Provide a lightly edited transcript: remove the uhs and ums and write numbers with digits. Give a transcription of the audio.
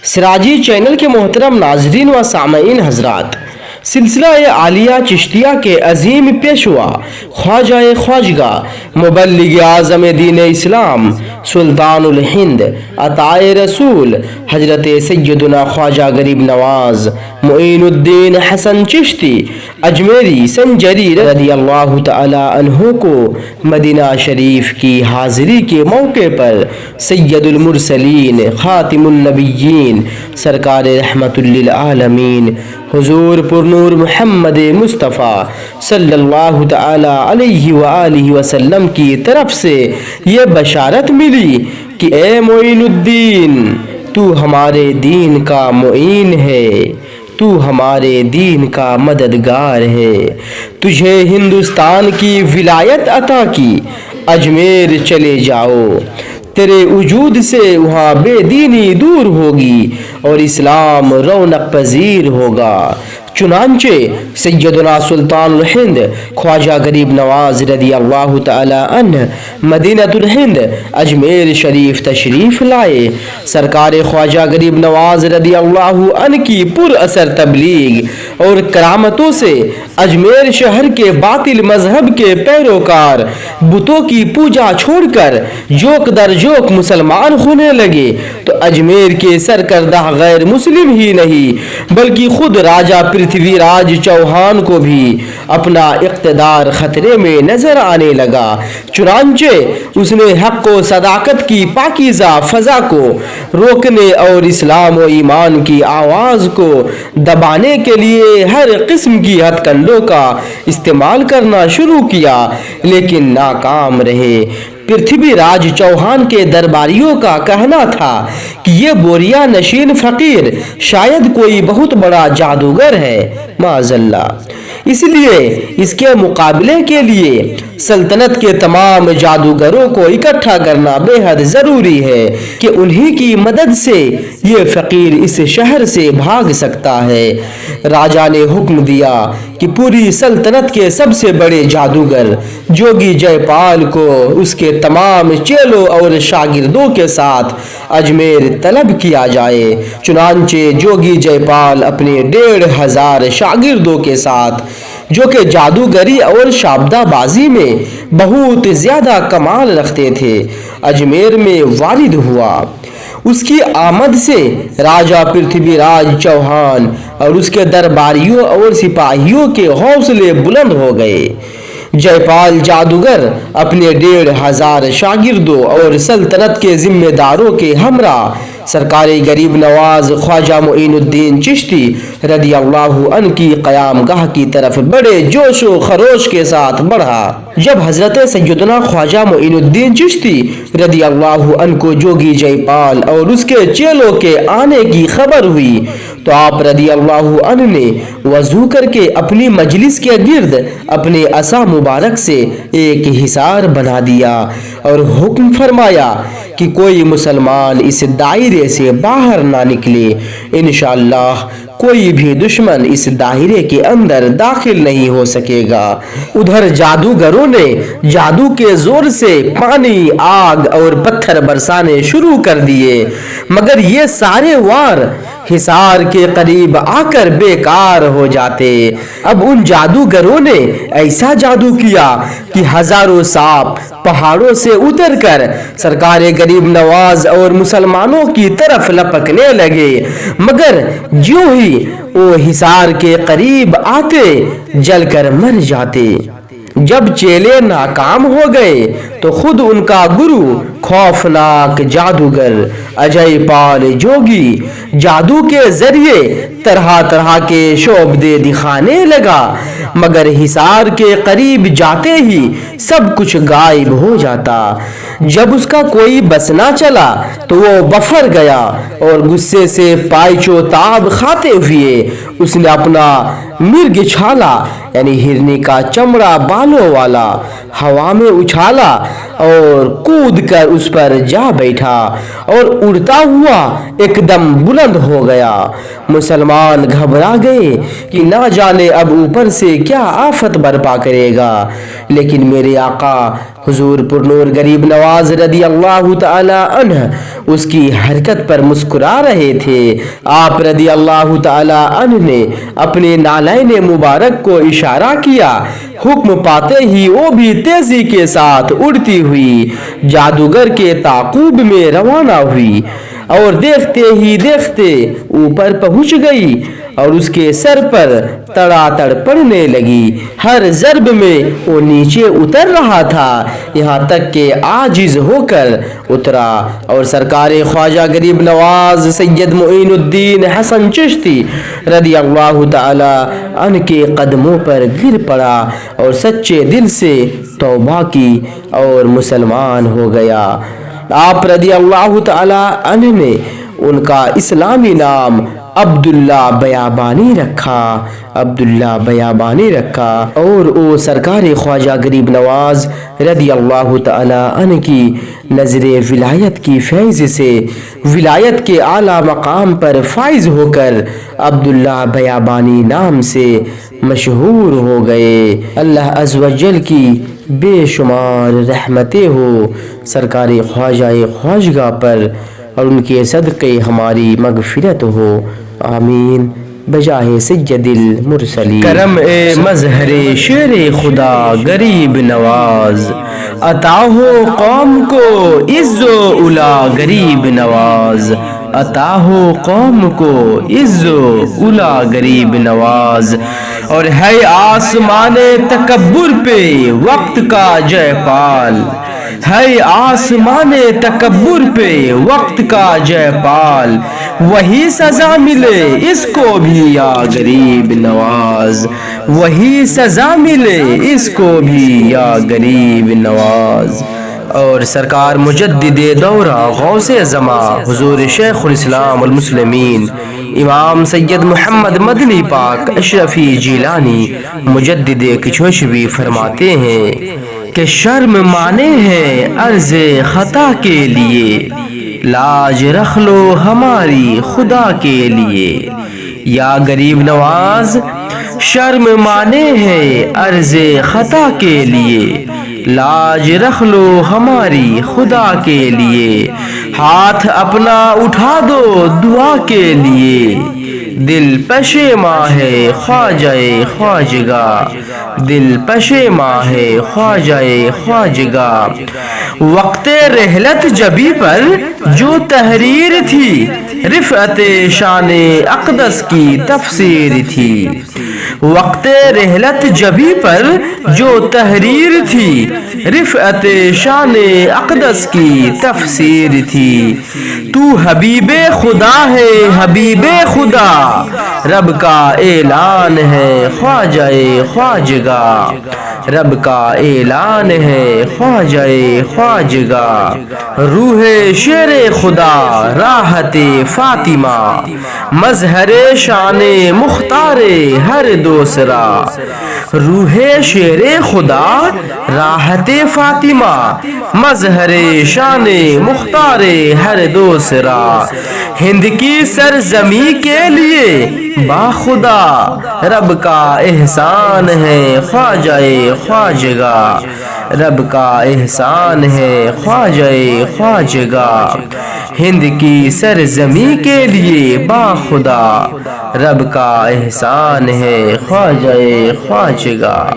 سراجی channel کے محترم ناظرین و سامعین حضرات، سلسلہ عالیہ چشتیہ کے عظیم پیشوا خواجہ خواجگاہ مبلغ اعظم دین اسلام سلطان الہند عطائے رسول حضرت سیدنا خواجہ غریب نواز معین الدین حسن چشتی اجمیری سنجری رضی اللہ تعالی عنہ کو مدینہ شریف کی حاضری کے موقع پر سید المرسلین خاتم النبیین سرکار رحمت للعالمین حضور پرنور محمد مصطفیٰ صلی اللہ تعالی علیہ وآلہ وسلم کی طرف سے یہ بشارت ملی کہ اے معین الدین، تو ہمارے دین کا معین ہے، تو ہمارے دین کا مددگار ہے، تجھے ہندوستان کی ولایت عطا کی، اجمیر چلے جاؤ، تیرے وجود سے وہاں بے دینی دور ہوگی اور اسلام رونق پذیر ہوگا۔ چنانچہ سیدنا سلطان الہند خواجہ غریب نواز رضی اللہ تعالی عنہ مدینہ الہند اجمیر شریف تشریف لائے۔ سرکار خواجہ غریب نواز رضی اللہ عنہ کی پر اثر تبلیغ اور کرامتوں سے اجمیر شہر کے باطل مذہب کے پیروکار بتوں کی پوجا چھوڑ کر جوک در جوک مسلمان ہونے لگے، تو اجمیر کے سرکردہ غیر مسلم ہی نہیں بلکہ خود راجہ پرتھوی راج چوہان کو بھی اپنا اقتدار خطرے میں نظر آنے لگا۔ چنانچہ اس نے حق و صداقت کی پاکیزہ فضا کو روکنے اور اسلام و ایمان کی آواز کو دبانے کے لیے ہر قسم کی ہتھ کنڈوں کا استعمال کرنا شروع کیا، لیکن ناکام رہے۔ پرتھوی راج چوہان کے درباریوں کا کہنا تھا کہ یہ بوریا نشین فقیر شاید کوئی بہت بڑا جادوگر ہے، معاذ اللہ، اس لیے اس کے مقابلے کے لیے سلطنت کے تمام جادوگروں کو اکٹھا کرنا بے حد ضروری ہے کہ انہی کی مدد سے یہ فقیر اس شہر سے بھاگ سکتا ہے۔ راجہ نے حکم دیا کہ پوری سلطنت کے سب سے بڑے جادوگر جوگی جے پال کو اس کے تمام چیلوں اور شاگردوں کے ساتھ اجمیر طلب کیا جائے۔ چنانچہ جوگی جے پال اپنے 1500 شاگردوں کے ساتھ، جو کہ جادوگری اور شابدہ بازی میں بہت زیادہ کمال رکھتے تھے، اجمیر میں وارد ہوا۔ اس کی آمد سے راجہ پرتھوی راج چوہان اور اس کے درباریوں اور سپاہیوں کے حوصلے بلند ہو گئے۔ جے پال جادوگر اپنے 1500 شاگردوں اور سلطنت کے ذمہ داروں کے ہمراہ سرکار غریب نواز خواجہ معین الدین چشتی رضی اللہ عنہ کی قیام گاہ کی طرف بڑے جوش و خروش کے ساتھ بڑھا۔ جب حضرت سیدنا خواجہ معین الدین چشتی رضی اللہ عنہ کو جوگی جے پال اور اس کے چیلوں کے آنے کی خبر ہوئی تو آپ رضی اللہ عنہ نے وضو کر کے اپنی مجلس کے گرد اپنے عصا مبارک سے ایک حصار بنا دیا اور حکم فرمایا کہ کوئی مسلمان اس دائرے سے باہر نہ نکلے، انشاءاللہ کوئی بھی دشمن اس دائرے کے اندر داخل نہیں ہو سکے گا۔ ادھر جادوگروں نے جادو کے زور سے پانی، آگ اور پتھر برسانے شروع کر دیے، مگر یہ سارے وار حصار کے قریب آ کر بیکار ہو جاتے۔ اب ان جادوگروں نے ایسا جادو کیا کہ ہزاروں سانپ پہاڑوں سے اتر کر سرکار غریب نواز اور مسلمانوں کی طرف لپکنے لگے، مگر جو ہی وہ حصار کے قریب آتے جل کر مر جاتے۔ جب چیلے ناکام ہو گئے تو خود ان کا گرو خوفناک جادوگر اجے پال جوگی جادو کے ذریعے طرح طرح کے شعبدے دکھانے لگا، مگر حصار کے قریب جاتے ہی سب کچھ غائب ہو جاتا۔ جب اس کا کوئی بس نہ چلا تو وہ بفر گیا اور غصے سے پائچو تاب کھاتے ہوئے اس نے اپنا مرگ چھالا یعنی ہرنی کا چمڑا بالوں والا ہوا میں اچھالا اور کود کر اس پر جا بیٹھا اور اڑتا ہوا ایک دم بلند ہو گیا۔ مسلمان گھبرا گئے کہ نہ جانے اب اوپر سے کیا آفت برپا کرے گا، لیکن میرے آقا حضور پرنور غریب نواز رضی اللہ تعالی عنہ اس کی حرکت پر مسکرا رہے تھے۔ آپ رضی اللہ تعالی عنہ نے اپنے نالین مبارک کو اشارہ کیا، حکم پاتے ہی وہ بھی تیزی کے ساتھ اڑتی ہوئی جادوگر کے تعاقب میں روانہ ہوئی اور دیکھتے ہی دیکھتے اوپر پہنچ گئی اور اس کے سر پر تڑا تڑ پڑنے لگی۔ ہر ضرب میں وہ نیچے اتر رہا تھا، یہاں تک کہ عاجز ہو کر اترا اور سرکار خواجہ غریب نواز سید معین الدین حسن چشتی رضی اللہ تعالی عنہ کے قدموں پر گر پڑا اور سچے دل سے توبہ کی اور مسلمان ہو گیا۔ آپ رضی اللہ تعالی عنہ نے ان کا اسلامی نام عبداللہ بیابانی رکھا اور وہ سرکار خواجہ غریب نواز رضی اللہ تعالی عنہ کی نظر ولایت کی فیض سے ولایت کے اعلیٰ مقام پر فائز ہو کر عبداللہ بیابانی نام سے مشہور ہو گئے۔ اللہ عز و جل کی بے شمار رحمتیں ہو سرکار خواجہ خواجگاہ پر اور ان کے صدقے ہماری مغفرت ہو، آمین بجاہ سید المرسلین۔ کرم اے مظہر شیر خدا غریب نواز، عطا ہو قوم کو عز و علا غریب نواز، عطا ہو قوم کو عز و علا غریب نواز، اور ہے آسمان تکبر پہ وقت کا جے پال، ہے آسمان تکبر پہ وقت کا جے پال، وہی سزا ملے اس کو بھی یا غریب نواز، وہی سزا ملے اس کو بھی یا غریب نواز۔ اور سرکار مجدد دورہ غوث زمان حضور شیخ الاسلام والمسلمین امام سید محمد مدنی پاک اشرفی جیلانی مجدد کچھوشوی فرماتے ہیں کہ شرم مانے ہیں عرض خطا کے لیے، لاج رکھ لو ہماری خدا کے لیے۔ یا غریب نواز شرم مانے ہیں عرض خطا کے لیے، لاج رکھ لو ہماری خدا کے لیے، ہاتھ اپنا اٹھا دو دعا کے لیے، دل پشیماں ہے خواجہ خواجگاہ، دل پشیماں ہے خواجہ خواجگاہ۔ وقت رحلت جبی پر جو تحریر تھی رفعت شان اقدس کی تفسیر تھی، وقت رحلت جبی پر جو تحریر تھی رفعت شان اقدس کی تفسیر تھی۔ تو حبیب خدا ہے حبیب خدا، رب کا اعلان ہے خواجہ خواجگاہ، رب کا اعلان ہے خواجہ خواجگاہ۔ روح شیر خدا راحت فاطمہ، مظہر شان مختار ہر دوسرا، روح شیر خدا راحت فاطمہ، مظہر شان مختار ہر دوسرا۔ ہند کی سرزمی کے لیے با خدا رب کا احسان ہے خواجہ خواجگاہ، رب کا احسان ہے خواجہ خواجگاہ۔ ہند کی سرزمی کے لیے با خدا رب کا احسان ہے خواجہ خواجگاہ۔